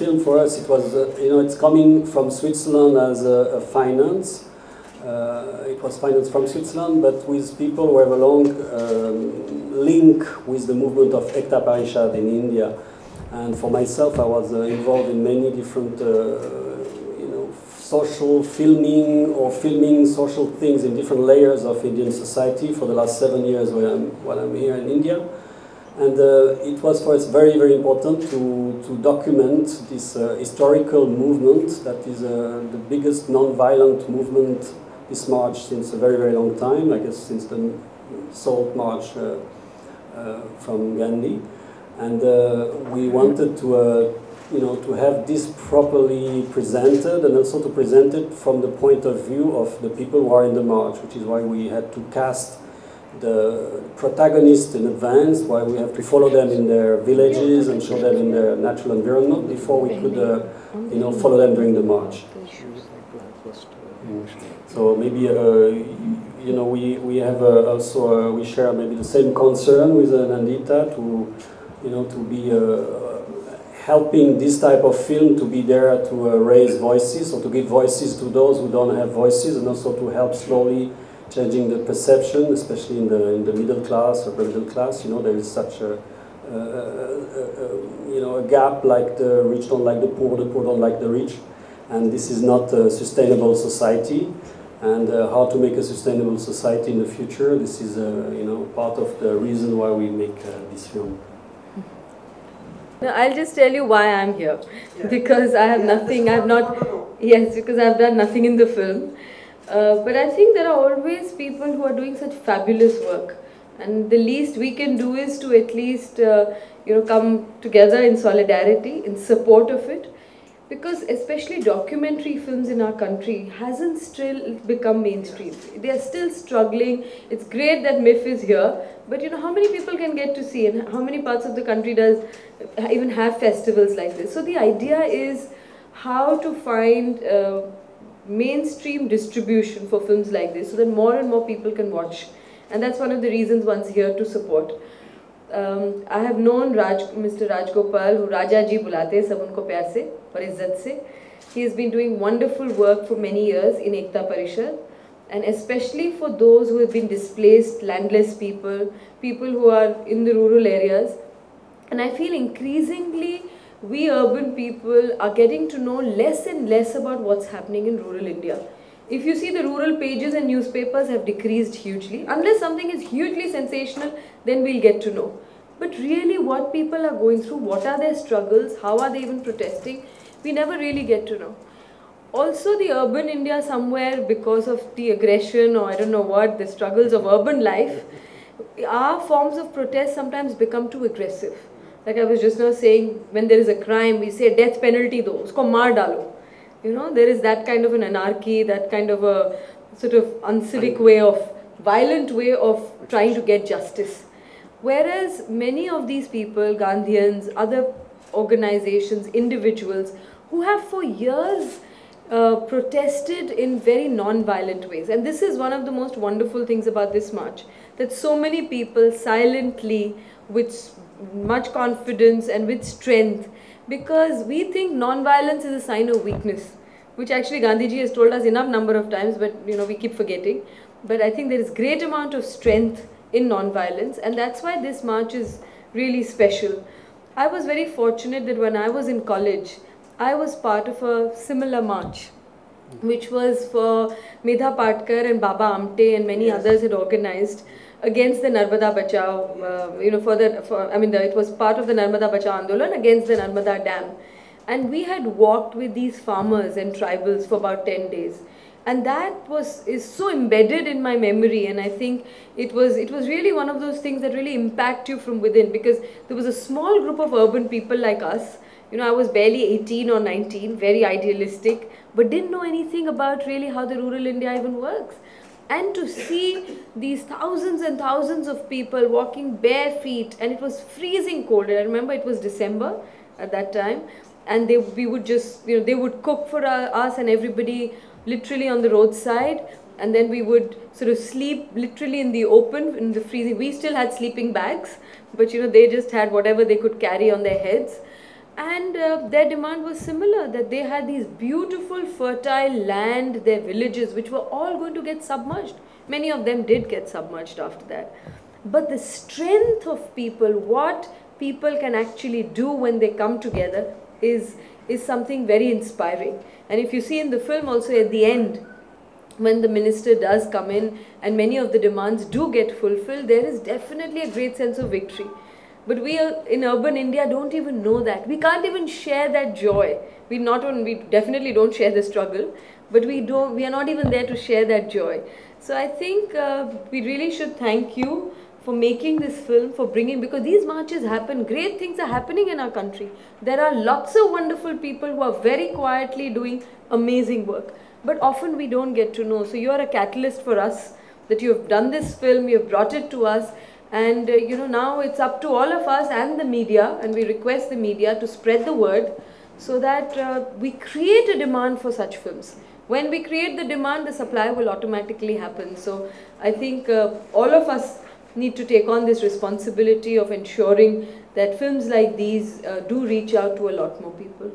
film for us, it was, it's coming from Switzerland as a finance. It was financed from Switzerland, but with people who have a long link with the movement of Ekta Parishad in India. And for myself, I was involved in many different, social filming social things in different layers of Indian society for the last 7 years while I'm here in India. And it was for us very, very important to document this historical movement that is the biggest non-violent movement, this march, since a very, very long time, I guess since the Salt March from Gandhi. And we wanted to have this properly presented, and also to present it from the point of view of the people who are in the march, which is why we had to cast the protagonists in advance, why we have to follow them in their villages and show them in their natural environment before we could, follow them during the march. So maybe, we have also, we share maybe the same concern with Nandita to be helping this type of film to be there to raise voices, or to give voices to those who don't have voices, and also to help slowly changing the perception, especially in the middle class or the middle class. There is such a gap, like the rich don't like the poor don't like the rich, and this is not a sustainable society. And how to make a sustainable society in the future, this is part of the reason why we make this film. Now, I'll just tell you why I'm here. Because I have nothing, because I've done nothing in the film. But I think there are always people who are doing such fabulous work. And the least we can do is to at least, come together in solidarity, in support of it. Because especially documentary films in our country hasn't still become mainstream. They are still struggling. It's great that MIF is here, but how many people can get to see, and how many parts of the country does even have festivals like this? So the idea is how to find mainstream distribution for films like this so that more and more people can watch. And that's one of the reasons one's here to support. I have known Mr. Rajgopal, who Raja ji bulate hain sab unko pyar se aur izzat se. He has been doing wonderful work for many years in Ekta Parishad, and especially for those who have been displaced, landless people, people who are in the rural areas. And I feel increasingly we urban people are getting to know less and less about what's happening in rural India. If you see, the rural pages and newspapers have decreased hugely. Unless something is hugely sensational, then we'll get to know. But really what people are going through, what are their struggles, how are they even protesting, we never really get to know. Also, the urban India somewhere, because of the aggression or I don't know what, the struggles of urban life, our forms of protest sometimes become too aggressive. Like I was just now saying, when there is a crime, we say death penalty do, usko maar dalo. There is that kind of an anarchy, that kind of a sort of uncivic way of, violent way of trying to get justice. Whereas many of these people, Gandhians, other organizations, individuals, who have for years protested in very non-violent ways. And this is one of the most wonderful things about this march, that so many people silently, with much confidence and with strength, because we think non-violence is a sign of weakness, which actually Gandhiji has told us enough number of times, but we keep forgetting. But I think there is great amount of strength in non-violence, and that's why this march is really special. I was very fortunate that when I was in college, I was part of a similar march, which was for Medha Patkar and Baba Amte and many others had organized against the Narmada Bachao, it was part of the Narmada Bachao Andolan against the Narmada Dam. And we had walked with these farmers and tribals for about 10 days. And that is so embedded in my memory, and I think it was really one of those things that really impact you from within, because there was a small group of urban people like us. I was barely 18 or 19, very idealistic, but didn't know anything about really how the rural India even works. And to see these thousands and thousands of people walking bare feet, and it was freezing cold. And I remember it was December at that time, and we would just, they would cook for us and everybody literally on the roadside, and then we would sort of sleep literally in the open, in the freezing. We still had sleeping bags, but they just had whatever they could carry on their heads. And their demand was similar, that they had these beautiful fertile land, their villages, which were all going to get submerged. Many of them did get submerged after that. But the strength of people, what people can actually do when they come together is something very inspiring. And if you see in the film also at the end, when the minister does come in and many of the demands do get fulfilled, there is definitely a great sense of victory. But we in urban India don't even know that. We can't even share that joy. We definitely don't share the struggle, but we are not even there to share that joy. So I think we really should thank you for making this film, for bringing, because these marches happen, great things are happening in our country. There are lots of wonderful people who are very quietly doing amazing work, but often we don't get to know. So you are a catalyst for us, that you have done this film, you have brought it to us. And now it's up to all of us and the media, and we request the media to spread the word so that we create a demand for such films. When we create the demand, the supply will automatically happen. So I think all of us need to take on this responsibility of ensuring that films like these do reach out to a lot more people.